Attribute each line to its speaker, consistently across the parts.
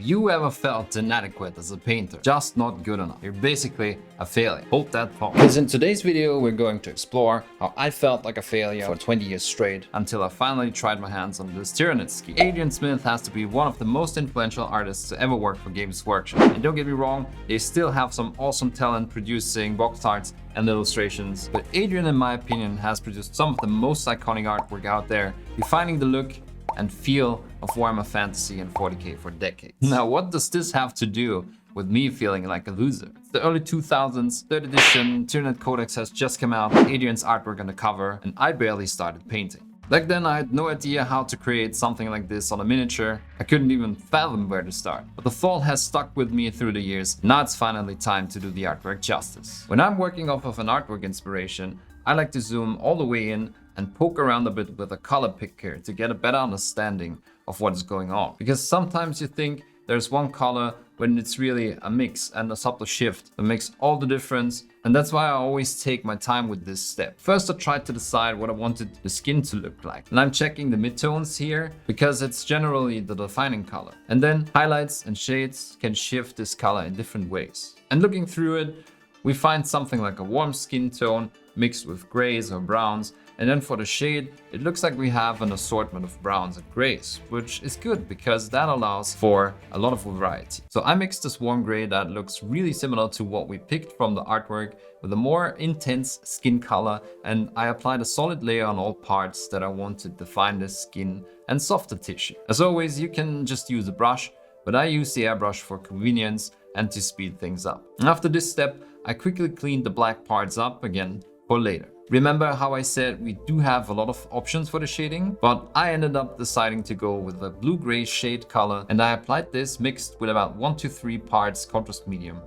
Speaker 1: you ever felt inadequate as a painter, just not good enough, you're basically a failure. Hold that thought. Because in today's video, we're going to explore how I felt like a failure for 20 years straight until I finally tried my hands on this Tyranid scheme. Adrian Smith has to be one of the most influential artists to ever work for Games Workshop. And don't get me wrong, they still have some awesome talent producing box arts and illustrations. But Adrian, in my opinion, has produced some of the most iconic artwork out there, defining the look and feel of Warhammer Fantasy and 40k for decades. Now, what does this have to do with me feeling like a loser? It's the early 2000s, 3rd edition Tyranid Codex has just come out, Adrian's artwork on the cover, and I barely started painting. Back then, I had no idea how to create something like this on a miniature. I couldn't even fathom where to start. But the thought has stuck with me through the years. Now it's finally time to do the artwork justice. When I'm working off of an artwork inspiration, I like to zoom all the way in and poke around a bit with a color picker to get a better understanding of what is going on. Because sometimes you think there's one color when it's really a mix and a subtle shift that makes all the difference. And that's why I always take my time with this step. First, I tried to decide what I wanted the skin to look like. And I'm checking the midtones here because it's generally the defining color. And then highlights and shades can shift this color in different ways. And looking through it, we find something like a warm skin tone mixed with grays or browns. And then for the shade, it looks like we have an assortment of browns and grays, which is good because that allows for a lot of variety. So I mixed this warm gray that looks really similar to what we picked from the artwork with a more intense skin color, and I applied a solid layer on all parts that I want to define the skin and softer tissue. As always, you can just use a brush, but I use the airbrush for convenience and to speed things up. And after this step, I quickly cleaned the black parts up again for later. Remember how I said we do have a lot of options for the shading, but I ended up deciding to go with a blue-gray shade color, and I applied this mixed with about 1 to 3 parts contrast medium.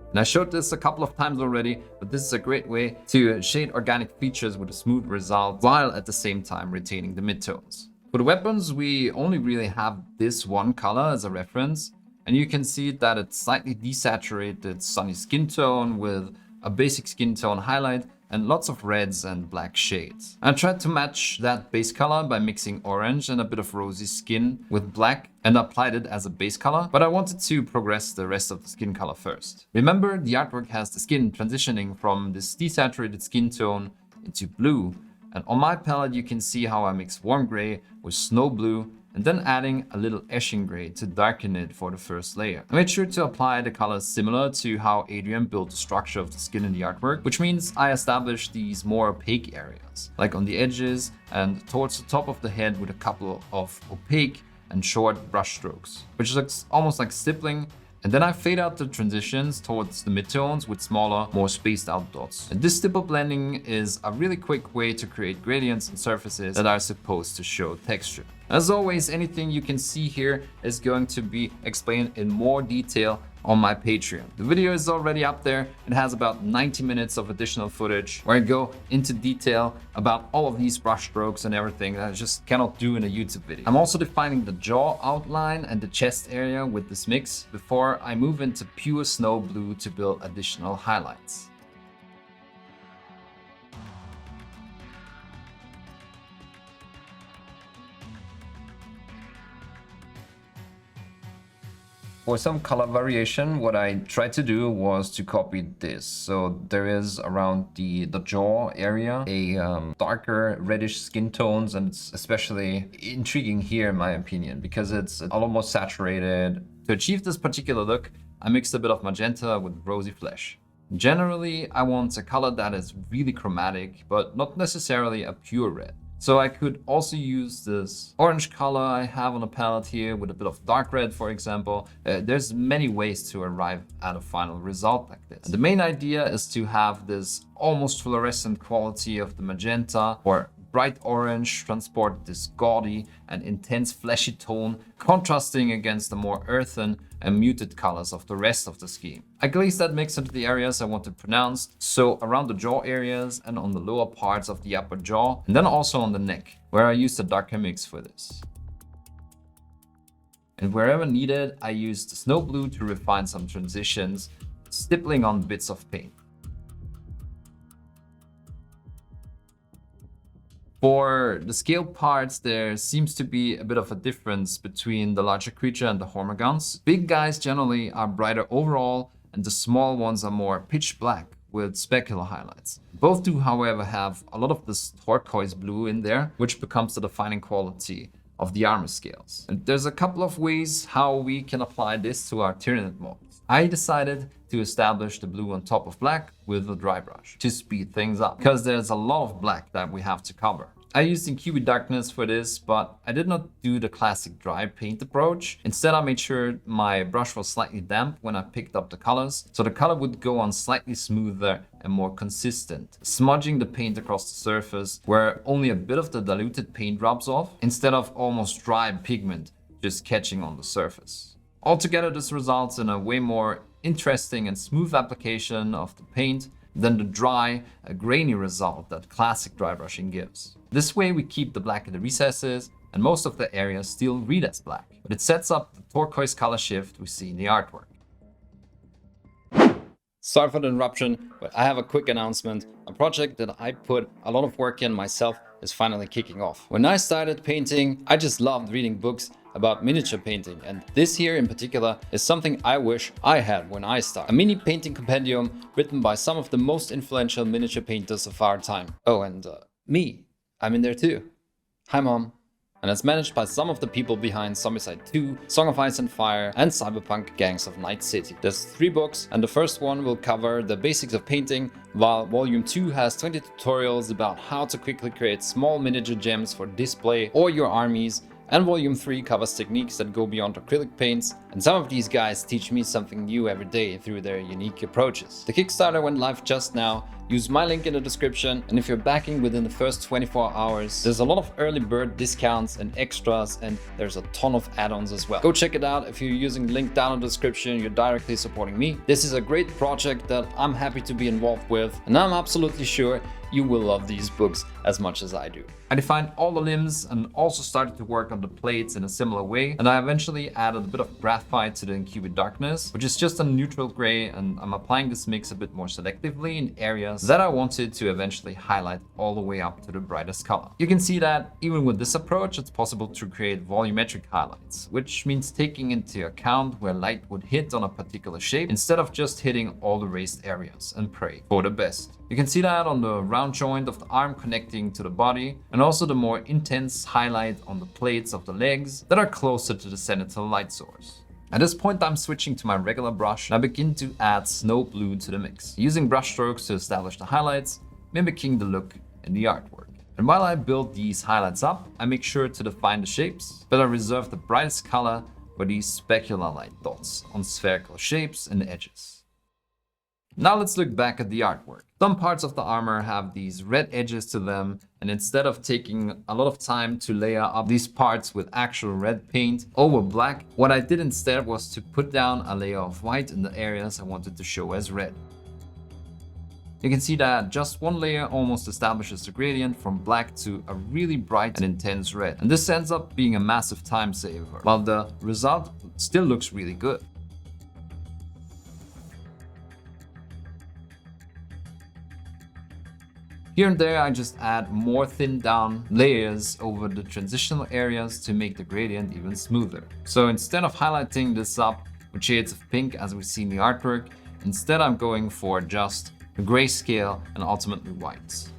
Speaker 1: And I showed this a couple of times already, but this is a great way to shade organic features with a smooth result while at the same time retaining the midtones. For the weapons, we only really have this one color as a reference, and you can see that it's slightly desaturated sunny skin tone with a basic skin tone highlight and lots of reds and black shades. I tried to match that base color by mixing orange and a bit of rosy skin with black and applied it as a base color, but I wanted to progress the rest of the skin color first. Remember, the artwork has the skin transitioning from this desaturated skin tone into blue, and on my palette you can see how I mix warm gray with snow blue and then adding a little Ashen gray to darken it for the first layer. I made sure to apply the colors similar to how Adrian built the structure of the skin in the artwork, which means I established these more opaque areas, like on the edges and towards the top of the head with a couple of opaque and short brush strokes, which looks almost like stippling. And then I fade out the transitions towards the midtones with smaller, more spaced out dots. And this stipple blending is a really quick way to create gradients and surfaces that are supposed to show texture. As always, anything you can see here is going to be explained in more detail on my Patreon. The video is already up there. It has about 90 minutes of additional footage where I go into detail about all of these brush strokes and everything that I just cannot do in a YouTube video. I'm also defining the jaw outline and the chest area with this mix before I move into pure snow blue to build additional highlights. For some color variation, what I tried to do was to copy this. So there is around the jaw area a darker reddish skin tones, and it's especially intriguing here in my opinion because it's almost saturated. To achieve this particular look, I mixed a bit of magenta with rosy flesh. Generally, I want a color that is really chromatic, but not necessarily a pure red. So I could also use this orange color I have on the palette here with a bit of dark red, for example. There's many ways to arrive at a final result like this. And the main idea is to have this almost fluorescent quality of the magenta or bright orange transport this gaudy and intense fleshy tone, contrasting against the more earthen and muted colors of the rest of the scheme. I glazed that mix into the areas I wanted pronounced, so around the jaw areas and on the lower parts of the upper jaw, and then also on the neck, where I used a darker mix for this. And wherever needed, I used snow blue to refine some transitions, stippling on bits of paint. For the scale parts, there seems to be a bit of a difference between the larger creature and the hormagaunts. Big guys generally are brighter overall, and the small ones are more pitch black with specular highlights. Both do, however, have a lot of this turquoise blue in there, which becomes the defining quality of the armor scales. And there's a couple of ways how we can apply this to our Tyranid models. I decided to establish the blue on top of black with a dry brush to speed things up, because there's a lot of black that we have to cover. I used Incubi darkness for this, but I did not do the classic dry paint approach. Instead, I made sure my brush was slightly damp when I picked up the colors, so the color would go on slightly smoother and more consistent, smudging the paint across the surface where only a bit of the diluted paint rubs off, instead of almost dry pigment just catching on the surface. Altogether, this results in a way more interesting and smooth application of the paint than the dry, grainy result that classic dry brushing gives. This way we keep the black in the recesses and most of the areas still read as black, but it sets up the turquoise color shift we see in the artwork. Sorry for the interruption, but I have a quick announcement. A project that I put a lot of work in myself is finally kicking off. When I started painting, I just loved reading books about miniature painting, and this here in particular is something I wish I had when I started. A mini painting compendium written by some of the most influential miniature painters of our time. Oh, and me, I'm in there too. Hi Mom. And it's managed by some of the people behind Zombicide 2, Song of Ice and Fire, and Cyberpunk Gangs of Night City. There's 3 books, and the first one will cover the basics of painting, while Volume 2 has 20 tutorials about how to quickly create small miniature gems for display or your armies, and Volume 3 covers techniques that go beyond acrylic paints, and some of these guys teach me something new every day through their unique approaches. The Kickstarter went live just now. Use my link in the description, and if you're backing within the first 24 hours, there's a lot of early bird discounts and extras, and there's a ton of add-ons as well. Go check it out. If you're using the link down in the description, you're directly supporting me. This is a great project that I'm happy to be involved with, and I'm absolutely sure you will love these books as much as I do. I defined all the limbs and also started to work on the plates in a similar way, and I eventually added a bit of graphite to the Incubi darkness, which is just a neutral gray, and I'm applying this mix a bit more selectively in areas that I wanted to eventually highlight all the way up to the brightest color. You can see that even with this approach, it's possible to create volumetric highlights, which means taking into account where light would hit on a particular shape instead of just hitting all the raised areas and pray for the best. You can see that on the round joint of the arm connecting to the body, and also the more intense highlight on the plates of the legs that are closer to the zenithal light source. At this point, I'm switching to my regular brush and I begin to add snow blue to the mix, using brush strokes to establish the highlights, mimicking the look in the artwork. And while I build these highlights up, I make sure to define the shapes, but I reserve the brightest color for these specular light dots on spherical shapes and edges. Now let's look back at the artwork. Some parts of the armor have these red edges to them, and instead of taking a lot of time to layer up these parts with actual red paint over black, what I did instead was to put down a layer of white in the areas I wanted to show as red. You can see that just one layer almost establishes the gradient from black to a really bright and intense red, and this ends up being a massive time saver, while the result still looks really good. Here and there, I just add more thinned down layers over the transitional areas to make the gradient even smoother. So instead of highlighting this up with shades of pink as we see in the artwork, instead I'm going for just a grayscale and ultimately whites.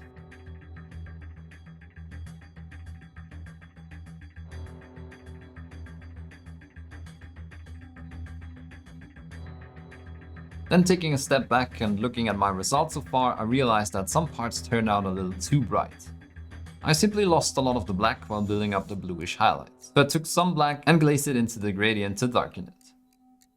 Speaker 1: Then taking a step back and looking at my results so far, I realized that some parts turned out a little too bright. I simply lost a lot of the black while building up the bluish highlights. So I took some black and glazed it into the gradient to darken it.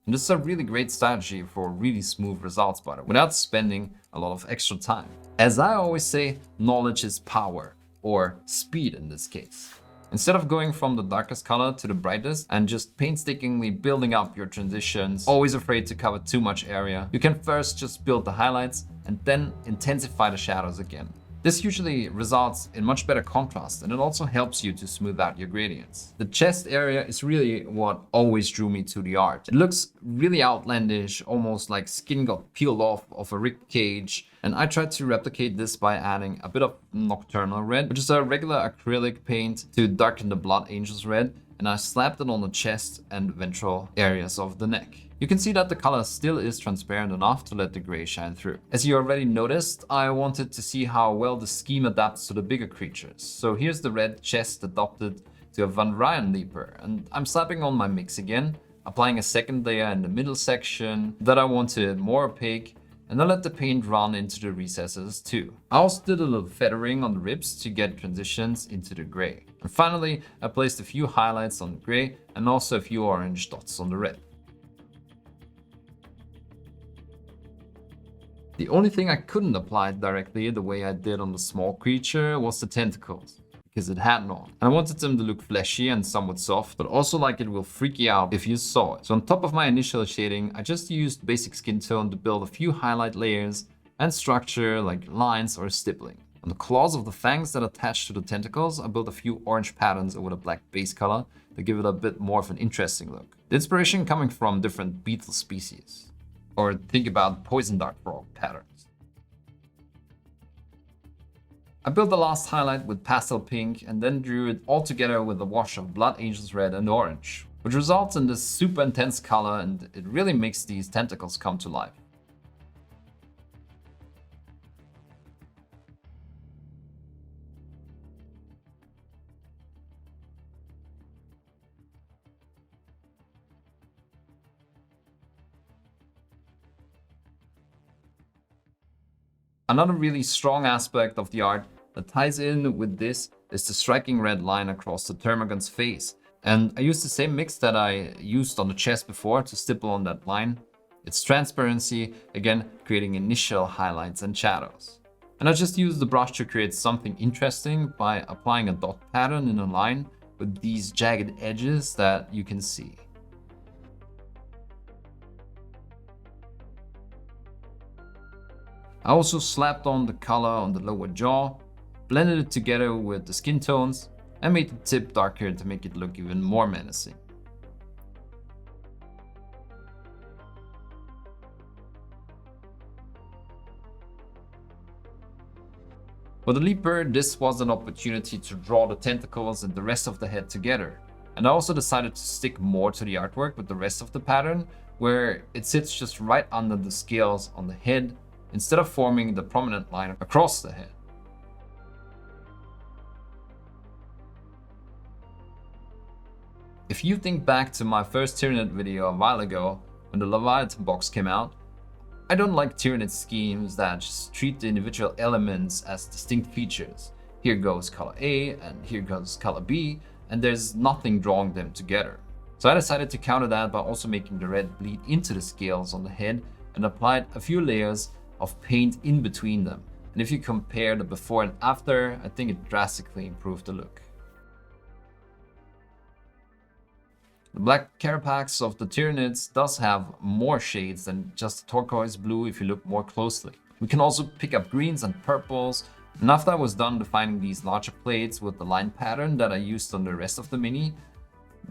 Speaker 1: And this is a really great strategy for really smooth results, by the way, without spending a lot of extra time. As I always say, knowledge is power, or speed in this case. Instead of going from the darkest color to the brightest and just painstakingly building up your transitions, always afraid to cover too much area, you can first just build the highlights and then intensify the shadows again. This usually results in much better contrast, and it also helps you to smooth out your gradients. The chest area is really what always drew me to the art. It looks really outlandish, almost like skin got peeled off of a rib cage, and I tried to replicate this by adding a bit of Nocturnal Red, which is a regular acrylic paint, to darken the Blood Angels Red, and I slapped it on the chest and ventral areas of the neck. You can see that the color still is transparent enough to let the gray shine through. As you already noticed, I wanted to see how well the scheme adapts to the bigger creatures. So here's the red chest adopted to a Van Ryan Leaper, and I'm slapping on my mix again, applying a second layer in the middle section that I wanted more opaque, and I let the paint run into the recesses too. I also did a little feathering on the ribs to get transitions into the gray. And finally, I placed a few highlights on the gray and also a few orange dots on the red. The only thing I couldn't apply directly the way I did on the small creature was the tentacles, because it had none. And I wanted them to look fleshy and somewhat soft, but also like it will freak you out if you saw it. So on top of my initial shading, I just used basic skin tone to build a few highlight layers and structure like lines or stippling. On the claws of the fangs that attach to the tentacles, I built a few orange patterns over the black base color to give it a bit more of an interesting look. The inspiration coming from different beetle species. Or think about poison dart frog patterns. I built the last highlight with pastel pink and then drew it all together with a wash of Blood Angels Red and orange, which results in this super intense color, and it really makes these tentacles come to life. Another really strong aspect of the art that ties in with this is the striking red line across the Termagant's face. And I used the same mix that I used on the chest before to stipple on that line. It's transparency, again creating initial highlights and shadows. And I just used the brush to create something interesting by applying a dot pattern in a line with these jagged edges that you can see. I also slapped on the color on the lower jaw, blended it together with the skin tones, and made the tip darker to make it look even more menacing. For the Leaper, this was an opportunity to draw the tentacles and the rest of the head together. And I also decided to stick more to the artwork with the rest of the pattern, where it sits just right under the scales on the head, instead of forming the prominent line across the head. If you think back to my first Tyranid video a while ago, when the Leviathan box came out, I don't like Tyranid schemes that just treat the individual elements as distinct features. Here goes color A and here goes color B, and there's nothing drawing them together. So I decided to counter that by also making the red bleed into the scales on the head and applied a few layers of paint in between them. And if you compare the before and after, I think it drastically improved the look. The black carapax of the Tyranids does have more shades than just turquoise blue if you look more closely. We can also pick up greens and purples, and after I was done defining these larger plates with the line pattern that I used on the rest of the mini,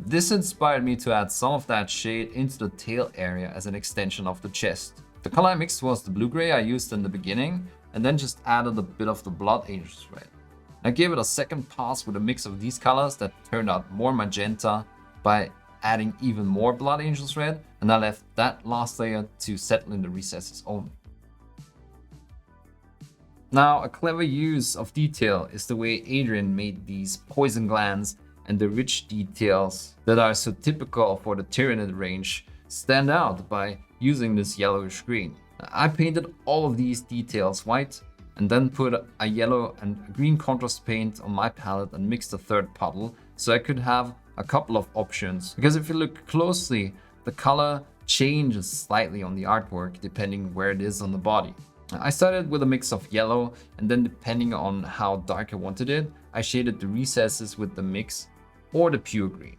Speaker 1: this inspired me to add some of that shade into the tail area as an extension of the chest. The color I mixed was the blue-gray I used in the beginning, and then just added a bit of the Blood Angels Red. I gave it a second pass with a mix of these colors that turned out more magenta by adding even more Blood Angels Red, and I left that last layer to settle in the recesses only. Now, a clever use of detail is the way Adrian made these poison glands and the rich details that are so typical for the Tyranid range stand out by using this yellowish green. I painted all of these details white and then put a yellow and green contrast paint on my palette and mixed a third puddle so I could have a couple of options. Because if you look closely, the color changes slightly on the artwork depending where it is on the body. I started with a mix of yellow, and then depending on how dark I wanted it, I shaded the recesses with the mix or the pure green.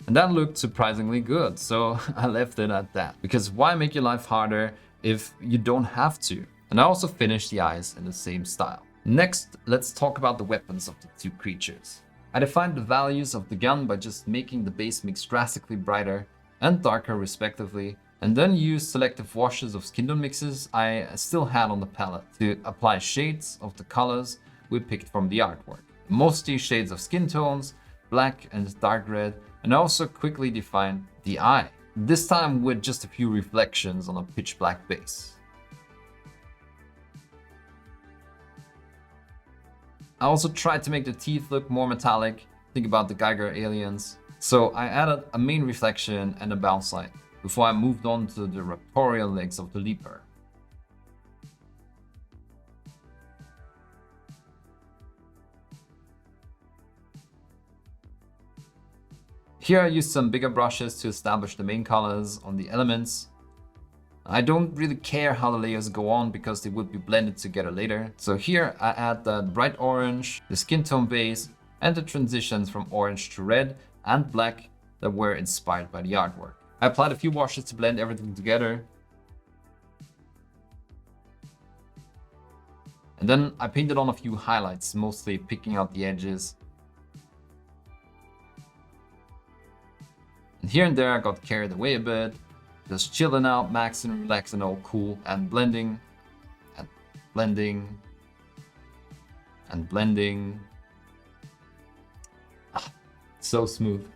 Speaker 1: And that looked surprisingly good, so I left it at that. Because why make your life harder if you don't have to? And I also finished the eyes in the same style. Next, let's talk about the weapons of the two creatures. I defined the values of the gun by just making the base mix drastically brighter and darker respectively, and then used selective washes of skin tone mixes I still had on the palette to apply shades of the colors we picked from the artwork. Mostly shades of skin tones, black and dark red, and I also quickly defined the eye, this time with just a few reflections on a pitch black base. I also tried to make the teeth look more metallic, think about the Geiger aliens. So I added a main reflection and a bounce light before I moved on to the raptorial legs of the leaper. Here I used some bigger brushes to establish the main colors on the elements. I don't really care how the layers go on because they would be blended together later. So here I add the bright orange, the skin tone base, and the transitions from orange to red and black that were inspired by the artwork. I applied a few washes to blend everything together. And then I painted on a few highlights, mostly picking out the edges. And here and there I got carried away a bit. Just chilling out, maxing, relaxing, all cool, and blending, and blending, and blending. Ah, so smooth.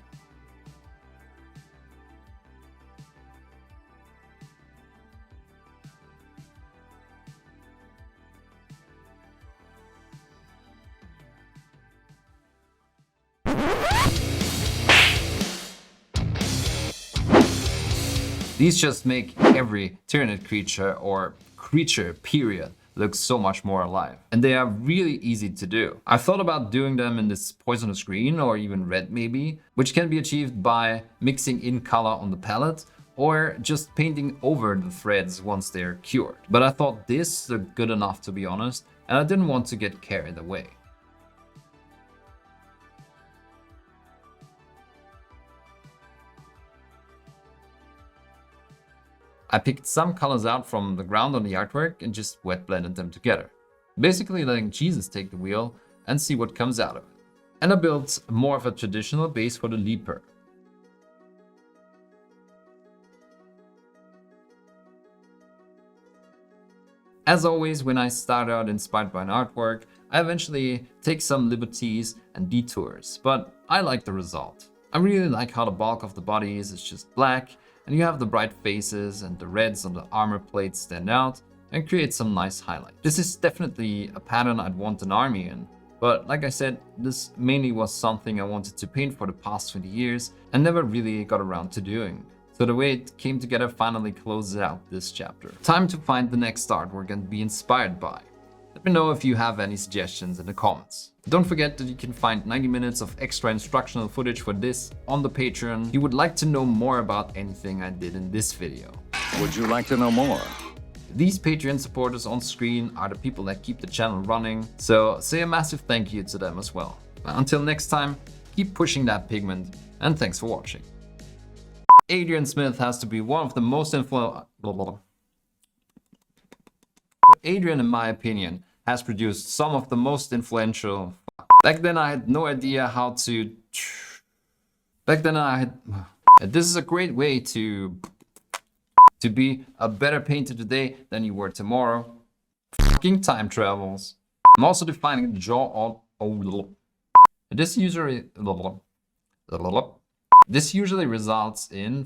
Speaker 1: These just make every Tyranid creature or creature period look so much more alive. And they are really easy to do. I thought about doing them in this poisonous green or even red maybe, which can be achieved by mixing in color on the palette or just painting over the threads once they're cured. But I thought this looked good enough to be honest, and I didn't want to get carried away. I picked some colors out from the ground on the artwork and just wet blended them together. Basically letting Jesus take the wheel and see what comes out of it. And I built more of a traditional base for the leaper. As always, when I start out inspired by an artwork, I eventually take some liberties and detours, but I like the result. I really like how the bulk of the body is just black, and you have the bright faces and the reds on the armor plates stand out and create some nice highlight. This is definitely a pattern I'd want an army in, but like I said, this mainly was something I wanted to paint for the past 20 years and never really got around to doing. So the way it came together finally closes out this chapter. Time to find the next artwork and be inspired by. Let me know if you have any suggestions in the comments. Don't forget that you can find 90 minutes of extra instructional footage for this on the Patreon. If you would like to know more about anything I did in this video.
Speaker 2: Would you like to know more?
Speaker 1: These Patreon supporters on screen are the people that keep the channel running, so say a massive thank you to them as well. Until next time, keep pushing that pigment, and thanks for watching. Adrian Smith has to be one of the most Adrian, in my opinion, has produced some of the most influential. Back then I had no idea how to. This is a great way to be a better painter today than you were tomorrow. Fucking time travels. I'm also defining the jaw on. This usually results in